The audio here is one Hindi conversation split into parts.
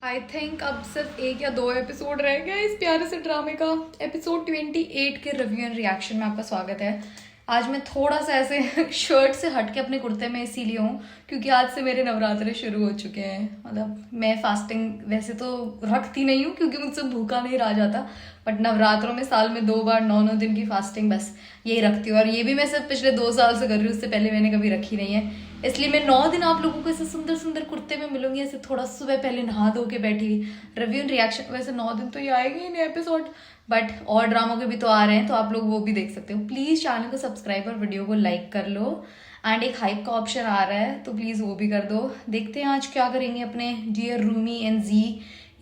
आई थिंक अब सिर्फ एक या दो एपिसोड रह गए इस प्यारे से ड्रामे का। एपिसोड 28 के रिव्यू एंड रिएक्शन में आपका स्वागत है। आज मैं थोड़ा सा ऐसे शर्ट से हट के अपने कुर्ते में इसीलिए हूँ क्योंकि आज से मेरे नवरात्रे शुरू हो चुके हैं। मतलब मैं फास्टिंग वैसे तो रखती नहीं हूँ क्योंकि मुझसे भूखा नहीं रहा जाता, बट नवरात्रों में साल में 2 बार 9 दिन की फास्टिंग बस यही रखती हूँ। और ये भी मैं सिर्फ पिछले 2 साल से कर रही हूँ, उससे पहले मैंने कभी रखी नहीं है। इसलिए मैं 9 दिन आप लोगों को ऐसे सुंदर सुंदर कुर्ते में मिलूंगी, ऐसे थोड़ा सुबह पहले नहा धो के बैठी हुई रिव्यू एंड रिएक्शन। वैसे 9 दिन तो ये आएंगे ही नहीं एपिसोड, बट और ड्रामों के भी तो आ रहे हैं तो आप लोग वो भी देख सकते हो। प्लीज चैनल को सब्सक्राइब और वीडियो को लाइक कर लो। एंड एक हाइप का ऑप्शन आ रहा है तो प्लीज वो भी कर दो। देखते हैं आज क्या करेंगे अपने डियर रूमी एंड जी।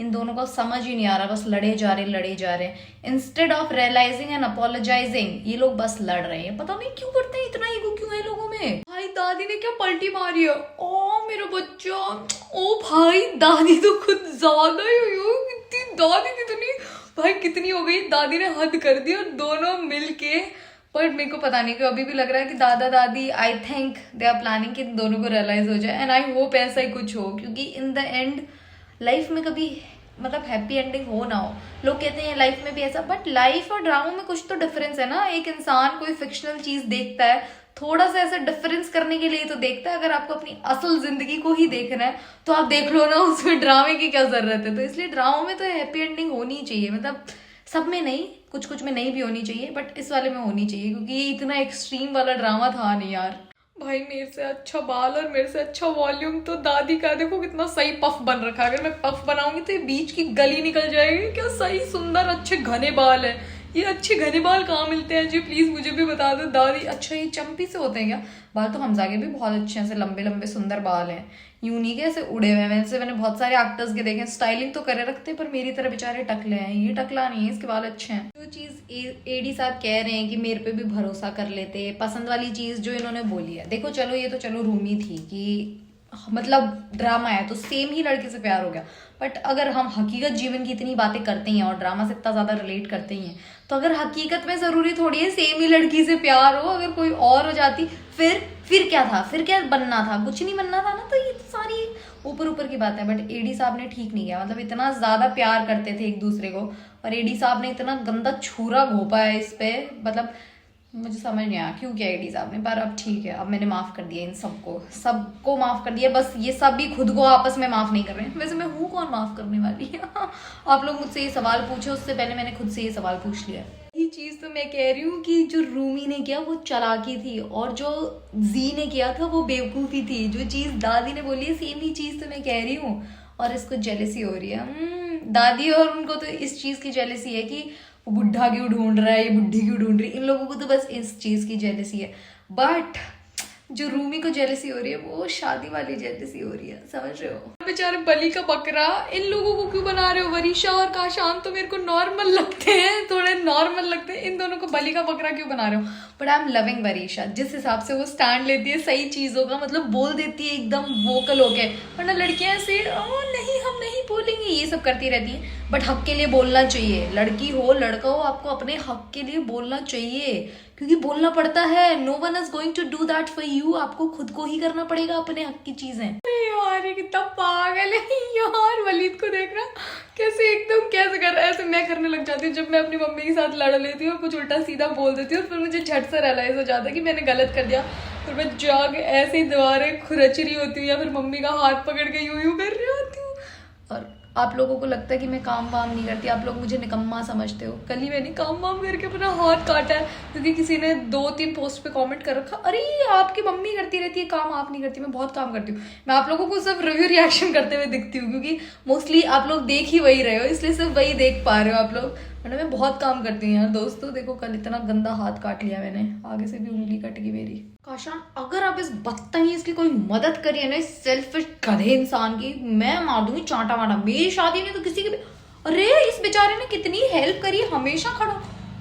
इन दोनों का समझ ही नहीं आ रहा, बस लड़े जा रहे। Instead of realising and apologising ये लोग बस लड़ रहे हैं। पता नहीं क्यों करते हैं, इतना ईगो क्यों है लोगों में। भाई दादी ने क्या पलटी मारी है। ओ मेरा बच्चा, ओ भाई दादी तो खुद ज्यादा ही हुई हो। कितनी दादी कितनी भाई कितनी हो गई, दादी ने हद कर दी और दोनों मिलके। पर मेरे को पता नहीं क्यों अभी भी लग रहा है कि दादा दादी I think they are planning कि इन दोनों को रियलाइज हो जाए। एंड आई होप ऐसा ही कुछ हो क्योंकि इन द एंड लाइफ में कभी मतलब हैप्पी एंडिंग हो ना हो। लोग कहते हैं लाइफ में भी ऐसा, बट लाइफ और ड्रामा में कुछ तो डिफरेंस है ना। एक इंसान कोई फिक्शनल चीज देखता है, थोड़ा सा ऐसा डिफरेंस करने के लिए तो देखता है। अगर आपको अपनी असल जिंदगी को ही देखना है तो आप देख लो ना, उसमें ड्रामे की क्या जरूरत है। तो इसलिए ड्रामा में तो हैप्पी एंडिंग होनी चाहिए, मतलब सब में नहीं, कुछ कुछ में नहीं भी होनी चाहिए, बट इस वाले में होनी चाहिए क्योंकि ये इतना एक्सट्रीम वाला ड्रामा था नहीं यार। भाई मेरे से अच्छा बाल और मेरे से अच्छा वॉल्यूम तो दादी का। देखो कितना सही पफ बन रखा है। अगर मैं पफ बनाऊंगी तो ये बीच की गली निकल जाएगी। क्या सही सुंदर अच्छे घने बाल है। ये अच्छे घने बाल कहाँ मिलते हैं जी, प्लीज मुझे भी बता दो दादी। अच्छा ये चंपी से होते हैं क्या बाल? तो हमजा के भी बहुत अच्छे हैं, ऐसे लंबे लंबे सुंदर बाल हैं, यूनिक है, ऐसे उड़े हुए हैं। वैसे मैंने बहुत सारे एक्टर्स के देखे, स्टाइलिंग तो करे रखते हैं पर मेरी तरह बेचारे टकले हैं। ये टकला नहीं है, इसके बाल अच्छे हैं। जो चीज एडी साहब कह रहे हैं कि मेरे पे भी भरोसा कर लेते, पसंद वाली चीज जो इन्होंने बोली है। देखो चलो ये तो चलो रूमी थी कि मतलब ड्रामा है तो सेम ही लड़के से प्यार हो गया, बट अगर हम हकीकत जीवन की इतनी बातें करते हैं और ड्रामा से इतना ज्यादा रिलेट करते ही हैं तो अगर हकीकत में जरूरी थोड़ी है सेम ही लड़की से प्यार हो। अगर कोई और हो जाती फिर क्या था, फिर क्या बनना था? कुछ नहीं बनना था ना। तो ये तो सारी ऊपर ऊपर की बात है, बट एडी साहब ने ठीक नहीं किया। मतलब इतना ज्यादा प्यार करते थे एक दूसरे को और एडी साहब ने इतना गंदा छुरा घोपा है इस पे। मतलब मुझे समझ नहीं आया क्यों किया एडी साहब ने, पर अब ठीक है, अब मैंने माफ कर दिया इन सबको माफ कर दिया। बस ये सब भी खुद को आपस में माफ नहीं कर रहे हैं। वैसे मैं हूँ कौन माफ करने वाली है? आप लोग मुझसे ये सवाल पूछे उससे पहले मैंने खुद से ये सवाल पूछ लिया। ये चीज तो मैं कह रही हूँ कि जो रूमी ने किया वो चालाकी थी और जो जी ने किया था वो बेवकूफी थी। जो चीज दादी ने बोली है सेम ही चीज तो मैं कह रही हूँ और इसको जेलेसी हो रही है। दादी और उनको तो इस चीज की जेलेसी है कि वो बुढ़ा क्यों ढूंढ रहा है, ये बुढ़ी क्यों ढूंढ रही है। इन लोगों को तो बस इस चीज की जेलेसी है, बट जो रूमी को जेलेसी हो रही है वो शादी वाली जेलेसी हो रही है, समझ रहे हो? बेचारे बलि का बकरा इन लोगों को क्यों बना रहे हो? वरीशा और काशान तो मेरे को नॉर्मल लगते हैं, थोड़े नॉर्मल लगते हैं, इन दोनों को बलि का बकरा क्यों बना रहे हो? But I am loving Varisha, जिस हिसाब से वो स्टैंड लेती है सही चीजों का, मतलब बोल देती है एकदम वोकल होके। वरना लड़कियां ऐसे नहीं हम नहीं बोलेंगे ये सब करती रहती है, बट हक के लिए बोलना चाहिए। लड़की हो लड़का हो, आपको अपने हक के लिए बोलना चाहिए क्योंकि बोलना पड़ता है। No one is going to do that for you. आपको खुद को ही करना पड़ेगा अपने हक की चीजें। यार ये कितना पागल है यार। वलीद को देख रहा कैसे एकदम कैसे कर रहा है। ऐसे मैं करने लग जाती हूँ जब मैं अपनी मम्मी के साथ लड़ लेती हूँ, कुछ उल्टा सीधा बोल देती हूँ और फिर मुझे झट से रियलाइज हो जाता है कि मैंने गलत कर दिया। फिर मैं जाके ऐसे ही दीवारें खुरच रही होती हूँ या फिर मम्मी का हाथ पकड़ के यूं यूं कर रही होती हूँ। और आप लोगों को लगता है कि मैं काम वाम नहीं करती, आप लोग मुझे निकम्मा समझते हो। कल ही मैंने काम वाम करके अपना हाथ काटा है क्योंकि किसी ने 2-3 पोस्ट पे कमेंट कर रखा, अरे आपकी मम्मी करती रहती है काम, आप नहीं करती। मैं बहुत काम करती हूँ। मैं आप लोगों को सिर्फ रिव्यू रिएक्शन करते हुए दिखती हूँ क्योंकि मोस्टली आप लोग देख ही वही रहे हो, इसलिए सिर्फ वही देख पा रहे हो आप लोग। मतलब मैं बहुत काम करती हूँ यार दोस्तों। देखो कल इतना गंदा हाथ काट लिया मैंने, आगे से भी उंगली कट गई मेरी। काशान अगर आप इस बदतमीज की कोई मदद करिए ना, इस सेल्फिश गधे इंसान की, मैं मार दूंगी चांटा वाटा। मेरी शादी ने तो किसी के भी, अरे इस बेचारे ने कितनी हेल्प करी, हमेशा खड़ा।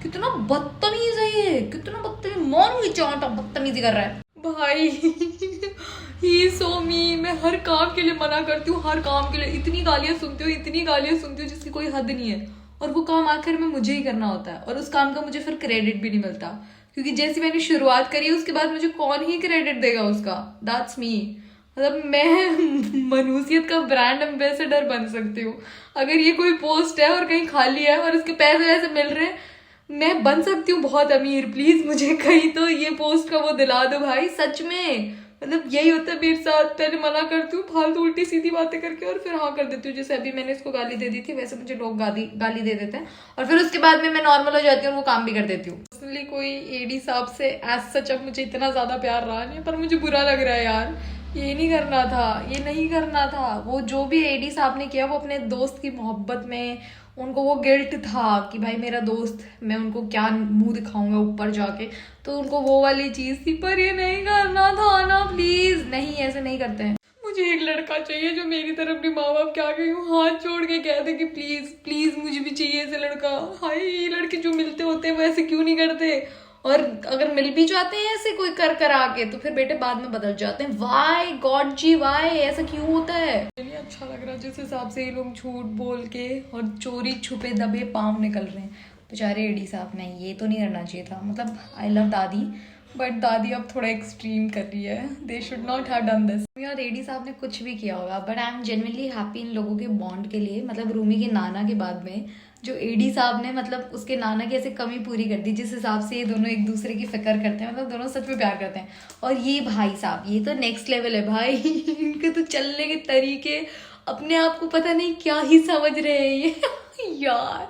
कितना बदतमीज है ये, कितना बदतमीज। मारूंगी चांटा, बदतमीजी कर रहा है भाई। ही सो मी। मैं हर काम के लिए मना करती हूँ, हर काम के लिए इतनी गालियां सुनती हूँ जिसकी कोई हद नहीं है। और वो काम आखिर में मुझे ही करना होता है और उस काम का मुझे फिर क्रेडिट भी नहीं मिलता क्योंकि जैसी मैंने शुरुआत करी है उसके बाद मुझे कौन ही क्रेडिट देगा उसका। That's me. मतलब मैं मनुष्यत का ब्रांड एम्बेसडर बन सकती हूँ। अगर ये कोई पोस्ट है और कहीं खाली है और इसके पैसे वैसे मिल रहे हैं, मैं बन सकती हूँ बहुत अमीर। प्लीज मुझे कहीं तो ये पोस्ट का वो दिला दो भाई, सच में। मतलब यही होता है मेरे साथ, पहले मना करती हूँ फालतू उल्टी सीधी बातें करके और फिर हाँ कर देती हूँ। जैसे अभी मैंने इसको गाली दे दी थी, वैसे मुझे लोग गाली दे देते हैं और फिर उसके बाद में मैं नॉर्मल हो जाती हूँ और वो काम भी कर देती हूँ। पर्सनली कोई एडी साहब से एज सच अब मुझे इतना ज्यादा प्यार रहा नहीं, पर मुझे बुरा लग रहा है यार। ये नहीं करना था, ये नहीं करना था। वो जो भी एडी साहब ने किया वो अपने दोस्त की मोहब्बत में, उनको वो गिल्ट था कि भाई मेरा दोस्त, मैं उनको क्या मुंह दिखाऊंगा ऊपर जाके, तो उनको वो वाली चीज थी। पर ये नहीं करना था ना, प्लीज नहीं, ऐसे नहीं करते हैं। मुझे एक लड़का चाहिए जो मेरी तरफ अपने माँ बाप के आगे हाथ जोड़ के कह दे कि प्लीज प्लीज मुझे भी चाहिए ऐसे लड़का। हाय, ये लड़के जो मिलते होते हैं वो ऐसे क्यों नहीं करते, और अगर मिल भी जाते हैं ऐसे कोई कर आके तो फिर बेटे बाद में बदल जाते हैं। वाई गॉड जी, वाई ऐसा क्यों होता है? नहीं अच्छा लग रहा जिस हिसाब से ये लोग झूठ बोल के और चोरी छुपे दबे पाँव निकल रहे हैं। बेचारे एडी साहब, नहीं ये तो नहीं करना चाहिए था। मतलब आई लव दादी, बट दादी अब थोड़ा एक्सट्रीम कर रही है। They should not have done this. यार एडी साहब ने कुछ भी किया होगा, but I am genuinely happy in लोगों के बॉन्ड के लिए। मतलब रूमी के नाना के बाद में जो एडी साहब ने मतलब उसके नाना की ऐसे कमी पूरी कर दी, जिस हिसाब से ये दोनों एक दूसरे की फिक्र करते हैं। मतलब दोनों सच में प्यार करते हैं। और ये भाई साहब, ये तो नेक्स्ट लेवल है भाई। इनके तो चलने के तरीके, अपने आप को पता नहीं क्या ही समझ रहे हैं ये। यार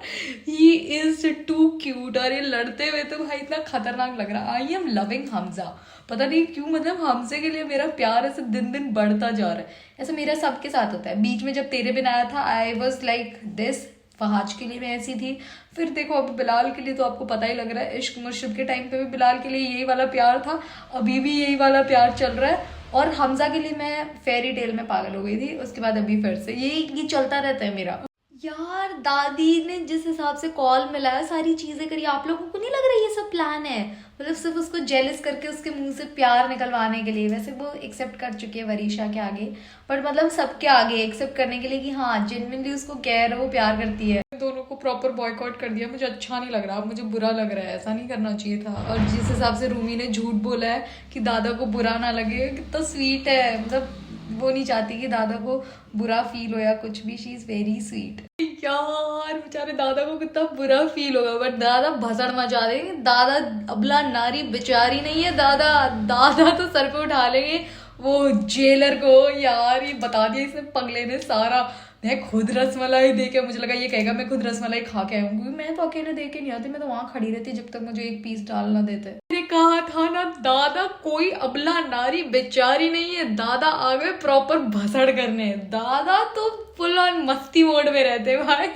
ही इज टू क्यूट। और ये लड़ते हुए तो भाई इतना खतरनाक लग रहा। I am loving Hamza. पता नहीं क्यों, मतलब हमसे के लिए मेरा प्यार ऐसे दिन दिन बढ़ता जा रहा है। ऐसा मेरा सबके साथ होता है। बीच में जब तेरे बिन आया था, आई वॉज लाइक दिस। फहाज के लिए मैं ऐसी थी। फिर देखो अब बिलाल के लिए तो आपको पता ही लग रहा है। इश्क मुर्शिद के टाइम पे भी बिलाल के लिए यही वाला प्यार था, अभी भी यही वाला प्यार चल रहा है। और हमजा के लिए मैं फेरी टेल में पागल हो गई थी, उसके बाद अभी फिर से यही चलता रहता है मेरा। यार दादी ने जिस हिसाब से कॉल मिलाया, सारी चीजें करी, आप लोगों को नहीं लग रहा ये सब प्लान है? मतलब सिर्फ उसको जेलस करके उसके मुंह से प्यार निकलवाने के लिए। वैसे वो एक्सेप्ट कर चुकी है वरीशा के आगे, बट मतलब सबके आगे एक्सेप्ट करने के लिए कि हाँ जेन्युइनली उसको केयर है, वो प्यार करती है। दोनों को प्रॉपर बॉयकॉट कर दिया। मुझे अच्छा नहीं लग रहा, अब मुझे बुरा लग रहा है। ऐसा नहीं करना चाहिए था। और जिस हिसाब से रूमी ने झूठ बोला है कि दादा को बुरा ना लगे, कितना स्वीट है। मतलब वो नहीं चाहती कि दादा को बुरा फील हो या कुछ भी। She is very sweet. यार बेचारे दादा को कितना बुरा फील होगा, बट दादा भसड़ मचा देंगे। दादा अबला नारी बेचारी नहीं है। दादा तो सर पे उठा लेंगे वो जेलर को। यार ये बता दिया इसने पगले ने सारा। मैं खुद रसमलाई दे के, मुझे लगा ये कहेगा मैं खुद रसमलाई खा के आऊंगी। मैं तो अकेले दे के नहीं आती, मैं तो वहां खड़ी रहती जब तक मुझे एक पीस डाल ना देते। मैंने कहा था ना, दादा कोई अबला नारी बेचारी नहीं है। दादा आ गए प्रॉपर भसड़ करने। दादा तो फुल ऑन मस्ती मोड में रहते भाई।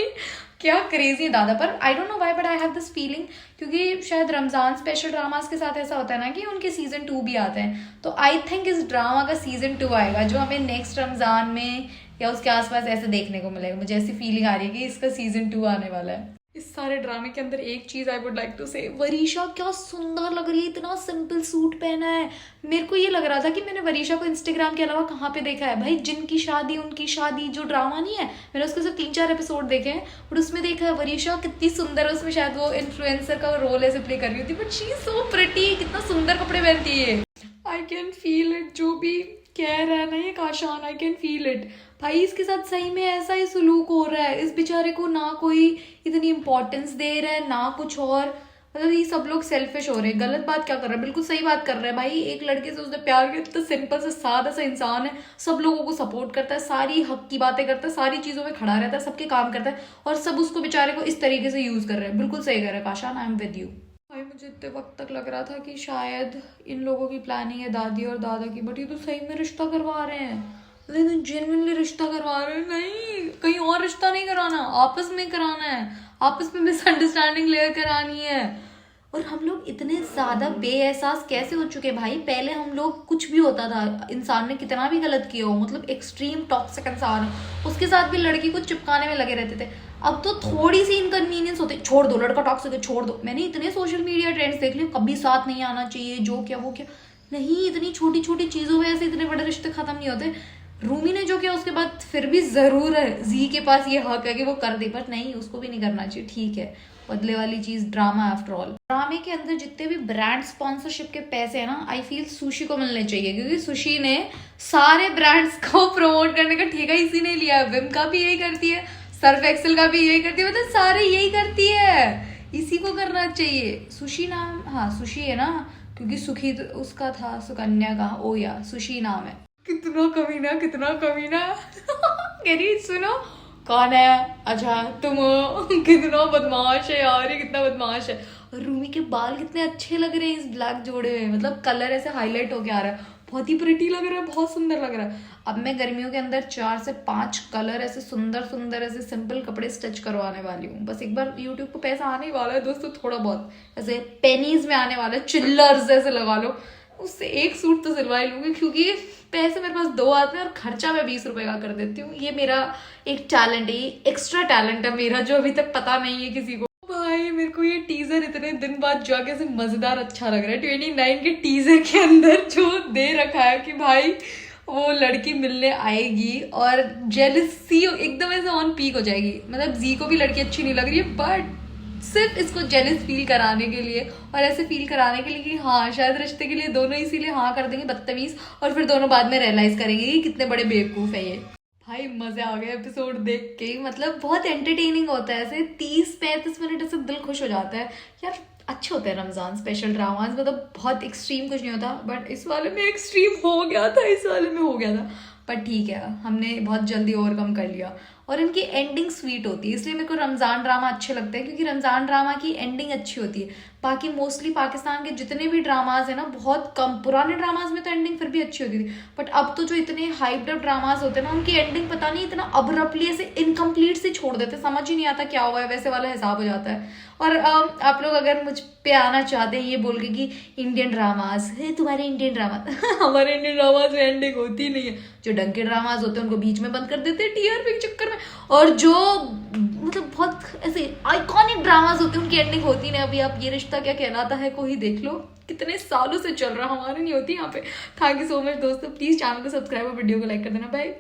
क्या क्रेजी है दादा। पर I don't know why, but I have this feeling, क्योंकि शायद रमजान स्पेशल ड्रामास के साथ ऐसा होता है ना कि उनके सीजन 2 भी आते हैं। तो आई थिंक इस ड्रामा का सीजन 2 आएगा, जो हमें नेक्स्ट रमजान में या उसके आसपास ऐसे देखने को मिलेगा। मुझे ऐसी फीलिंग आ रही है कि इसका सीजन 2 आने वाला है। इस सारे ड्रामे के अंदर एक चीज आई वुड लाइक टू से, वरीशा क्या सुंदर लग रही है। इतना सिंपल सूट पहना है। मेरे को ये लग रहा था कि मैंने वरीशा को इंस्टाग्राम के अलावा कहाँ पे देखा है। भाई जिनकी शादी उनकी शादी जो ड्रामा नहीं है, मैंने उसके सिर्फ 3-4 एपिसोड देखे हैं, बट उसमें देखा है वरीशा कितनी सुंदर है। उसमें शायद वो इन्फ्लुएंसर का रोल ऐसे प्ले कर रही होती, but she is so pretty. कितना सुंदर कपड़े पहनती है। I can feel it. जो भी कह रहा है ना ये Kashan, I can feel it. भाई इसके साथ सही में ऐसा ही सुलूक हो रहा है। इस बेचारे को ना कोई इतनी इंपॉर्टेंस दे रहा है ना कुछ और। मतलब ये सब लोग सेल्फिश हो रहे हैं। गलत बात क्या कर रहा है, बिल्कुल सही बात कर रहा है भाई। एक लड़के से उसने प्यार किया, इतना सिंपल से सादा सा इंसान है, सब लोगों को सपोर्ट करता है, सारी हक की बातें करता है, सारी चीजों में खड़ा रहता है, सबके काम करता है, और सब उसको बेचारे को इस तरीके से यूज कर रहे हैं। बिल्कुल सही कर रहा है Kashan, I am with you. भाई मुझे इतने वक्त तक लग रहा था कि शायद इन लोगों की प्लानिंग है दादी और दादा की, बट ये तो सही में रिश्ता करवा रहे हैं। लेकिन जेन्युइनली रिश्ता करवा रहे हैं। नहीं, कहीं और रिश्ता नहीं कराना, आपस में कराना है। आपस में मिसअंडरस्टैंडिंग लेकर आनी है। और हम लोग इतने ज्यादा बेएहसास कैसे हो चुके भाई। पहले हम लोग कुछ भी होता था, इंसान ने कितना भी गलत किया हो, मतलब एक्सट्रीम टॉक्सिक इंसान हो, उसके साथ भी लड़की को चिपकाने में लगे रहते थे। अब तो थोड़ी सी इनकन्वीनियंस होती, छोड़ दो, लड़का टॉक्सिक है छोड़ दो। मैंने इतने सोशल मीडिया ट्रेंड्स देख लिए, कभी साथ नहीं आना चाहिए, जो क्या वो क्या नहीं। इतनी छोटी छोटी चीजों में ऐसे इतने बड़े रिश्ते खत्म नहीं होते। रूमी ने जो किया उसके बाद फिर भी जरूर है जी के पास ये हक है कि वो कर दे, बट नहीं, उसको भी नहीं करना चाहिए। ठीक है, बदले वाली चीज ड्रामा आफ्टर ऑल। ड्रामे के अंदर जितने भी ब्रांड स्पॉन्सरशिप के पैसे है ना, आई फील सुशी को मिलने चाहिए, क्योंकि सुशी ने सारे ब्रांड्स को प्रमोट करने का ठेका इसी ने लिया है। विम का भी यही करती है, सर्फ एक्सेल का भी यही करती है, मतलब सारे यही करती है, इसी को करना चाहिए। सुशी नाम, हाँ सुशी है ना, क्योंकि सुखी तो उसका था, सुकन्या का, ओ या सुशी नाम है। कितना कमीना, कितना कमीना। कह रही सुनो कौन है, अच्छा तुम हो, कितना बदमाश है यार, ये कितना बदमाश है। और रूमी के बाल कितने अच्छे लग रहे हैं इस ब्लैक जोड़े में, मतलब कलर ऐसे हाईलाइट होके आ रहा है, बहुत ही प्रिटी लग रहा है, बहुत सुंदर लग रहा है। अब मैं गर्मियों के अंदर 4 से 5 कलर ऐसे सुंदर सुंदर ऐसे सिंपल कपड़े स्टिच करवाने वाली हूँ। बस एक बार यूट्यूब पे पैसा आने ही वाला है दोस्तों, थोड़ा बहुत ऐसे पेनीज में आने वाला है, चिल्लर्स ऐसे लगा लो, उससे एक सूट तो सिलवा ही लूंगी, क्योंकि पैसे मेरे पास 2 आते हैं और खर्चा मैं 20 रुपए का कर देती हूँ। ये मेरा एक टैलेंट है, एक्स्ट्रा टैलेंट है मेरा, जो अभी तक पता नहीं है किसी को। भाई मेरे को ये टीजर इतने दिन बाद जाके ऐसे मजेदार अच्छा लग रहा है। 29 के टीजर के अंदर जो दे रखा है कि भाई वो लड़की मिलने आएगी और जेलसी एकदम ऐसे ऑन पीक हो जाएगी, मतलब जी को भी लड़की अच्छी नहीं लग रही है, बट सिर्फ इसको जेलस फील कराने के लिए और ऐसे फील कराने के लिए कि हाँ शायद रिश्ते के लिए दोनों इसीलिए हाँ कर देंगे बदतमीज, और फिर दोनों बाद में रियलाइज करेंगे कि कितने बड़े बेवकूफ है ये। भाई मजे आ गए एपिसोड देख के, मतलब बहुत एंटरटेनिंग होता है, ऐसे 30-35 मिनट ऐसे दिल खुश हो जाता है यार। अच्छे होते हैं रमजान स्पेशल ड्रामाज, मतलब बहुत एक्सट्रीम कुछ नहीं होता, बट इस वाले में एक्सट्रीम हो गया था, इस वाले में हो गया था, पर ठीक है हमने बहुत जल्दी ओवरकम कर लिया। और इनकी एंडिंग स्वीट होती है, इसलिए मेरे को रमज़ान ड्रामा अच्छे लगते हैं, क्योंकि रमज़ान ड्रामा की एंडिंग अच्छी होती है। बाकी मोस्टली पाकिस्तान के जितने भी ड्रामाज है ना, बहुत कम, पुराने ड्रामाज में तो एंडिंग फिर भी अच्छी होती थी, बट अब तो जो इतने हाइप्ड अप ड्रामाज होते हैं ना, उनकी एंडिंग पता नहीं इतना अब्रप्टली ऐसे इनकम्प्लीट से छोड़ देते, समझ ही नहीं आता क्या हुआ है, वैसे वाला हिसाब हो जाता है। और आप लोग अगर मुझ पे आना चाहते हैं ये बोल के कि इंडियन ड्रामाज है तुम्हारे, इंडियन ड्रामा हमारे इंडियन ड्रामाज में एंडिंग होती नहीं है। जो ढंग के ड्रामाज होते हैं उनको बीच में बंद कर देते हैं टीआरपी के चक्कर में, और जो मतलब बहुत ऐसे आइकॉनिक ड्रामाज होते हैं उनकी एंडिंग होती नहीं। अभी आप ये रिश्ता क्या कहलाता है को ही देख लो, कितने सालों से चल रहा, हमारे नहीं होती यहाँ पे। थैंक यू सो मच दोस्तों, प्लीज चैनल को सब्सक्राइब और वीडियो को लाइक कर देना। बाय।